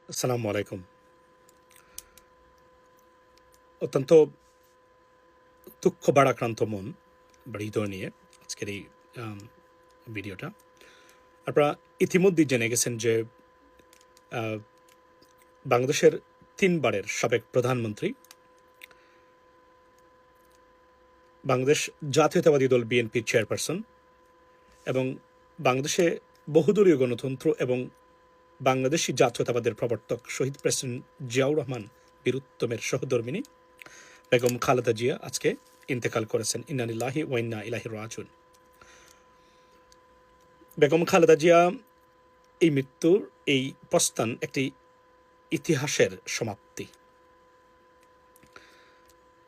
আসসালামু আলাইকুম। অত্যন্ত দুঃখ ভারাক্রান্ত মন বা হৃদয় নিয়ে আজকের এই আম ভিডিওটা। আপনারা ইতিমধ্যেই জেনে গেছেন যে আ বাংলাদেশের ৩ বারের সাবেক প্রধানমন্ত্রী, বাংলাদেশ জাতীয়তাবাদী দল বিএনপির চেয়ারপারসন এবং বাংলাদেশে বহুদলীয় গণতন্ত্র এবং বাংলাদেশী জাতীয়তাবাদের প্রবর্তক শহীদ প্রেসিডেন্ট জিয়াউর রহমান বীরুত্তমের সহধর্মিণী বেগম খালেদা জিয়া আজকে ইন্তেকাল করেছেন। ইন্না লিল্লাহি ওয়া ইন্না ইলাইহি রাজিউন। বেগম খালেদা জিয়া এই মৃত্যুর এই প্রস্থান একটি ইতিহাসের সমাপ্তি।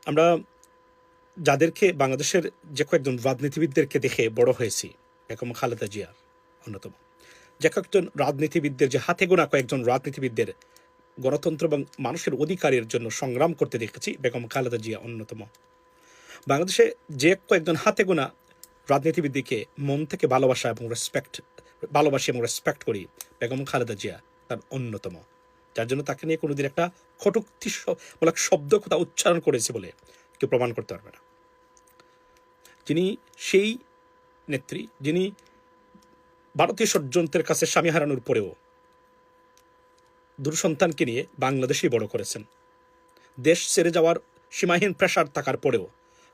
আমরা যাদেরকে বাংলাদেশের যে কয়েকজন রাজনীতিবিদদেরকে দেখে বড় হয়েছি, বেগম খালেদা জিয়ার অন্যতম। যে কয়েকজন রাজনীতিবিদদের, যে হাতে গোনা কয়েকজন রাজনীতিবিদদের গণতন্ত্র এবং মানুষের অধিকারের জন্য সংগ্রাম করতে দেখেছি, বেগম খালেদা জিয়া অন্যতম। বাংলাদেশে যে কয়েকজন হাতে গোনা রাজনীতিবিদকে মন থেকে ভালোবাসি এবং রেসপেক্ট করি, বেগম খালেদা জিয়া তার অন্যতম। যার জন্য তাকে নিয়ে কোনোদিন একটা কটূক্তিমূলক শব্দ কথা উচ্চারণ করেছে বলে কেউ প্রমাণ করতে পারবে না। যিনি সেই নেত্রী, যিনি ভারতীয় ষড়যন্ত্রের কাছে স্বামী হারানোর পরেও দুঃসন্তানকে নিয়ে বাংলাদেশেই বড় করেছেন। দেশ ছেড়ে যাওয়ার সীমাহীন প্রেশার থাকার পরেও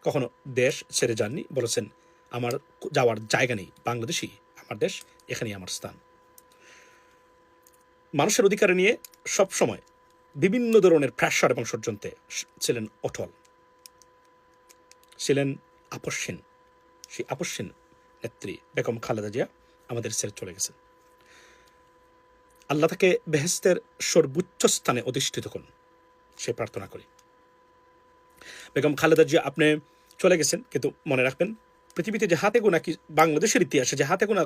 কখনো দেশ ছেড়ে যাননি, বলেছেন আমার যাওয়ার জায়গা নেই, বাংলাদেশই আমার দেশ, এখানেই আমার স্থান। মানুষের অধিকার নিয়ে সবসময় বিভিন্ন ধরনের প্রেশার এবং ষড়যন্ত্রে ছিলেন অটল, ছিলেন আপসহীন। সেই আপসহীন নেত্রী বেগম খালেদা জিয়া আমাদের ছেড়ে চলে গেছেন। আল্লাহ তাকে বেহেশতের সর্বোচ্চ স্থানে অধিষ্ঠিত করুন, সে প্রার্থনা করি। বেগম খালেদা জিয়া আপনি চলে গেছেন, কিন্তু মনে রাখবেন পৃথিবীতে যে হাতে গোনা, কি বাংলাদেশের ইতিহাসে যে হাতে গোনা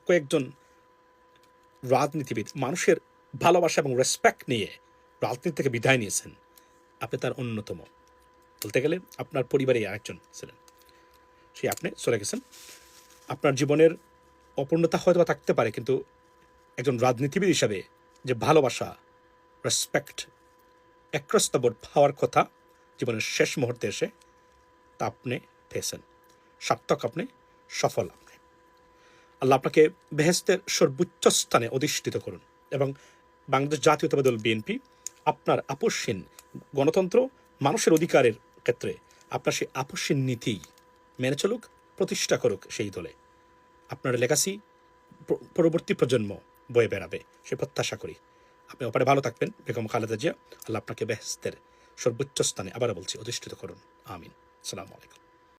কয়েকজন রাজনীতিবিদ মানুষের ভালোবাসা এবং রেসপেক্ট নিয়ে রাজনীতি থেকে বিদায় নিয়েছেন, আপনি তার অন্যতম। বলতে গেলে আপনার পরিবারে আরেকজন ছিলেন, সেই আপনি চলে গেছেন। আপনার জীবনের অপূর্ণতা হয়তো থাকতে পারে, কিন্তু একজন রাজনীতিবিদ হিসাবে যে ভালোবাসা, রেসপেক্ট অ্যাক্রস দ্য বোর্ড পাওয়ার কথা জীবনের শেষ মুহূর্তে এসে তা আপনি পেয়েছেন। সার্থক আপনি, সফল আপনি। আল্লাহ আপনাকে বেহেশতের সর্বোচ্চ স্থানে অধিষ্ঠিত করুন এবং বাংলাদেশ জাতীয়তাবাদী দল বিএনপি আপনার আপসহীন গণতন্ত্র, মানুষের অধিকারের ক্ষেত্রে আপনার সেই আপসহীন নীতি মেনে চলুক, প্রতিষ্ঠা করুক সেই দলে। আপনার লেগাসি পরবর্তী প্রজন্ম বয়ে বেড়াবে, সে প্রত্যাশা করি। আপনি অপারে ভালো থাকবেন বেগম খালেদা জিয়া। আল্লাহ আপনাকে বেহেশতের সর্বোচ্চ স্থানে, আবারও বলছি, অধিষ্ঠিত করুন। আমিন। আসসালামু আলাইকুম।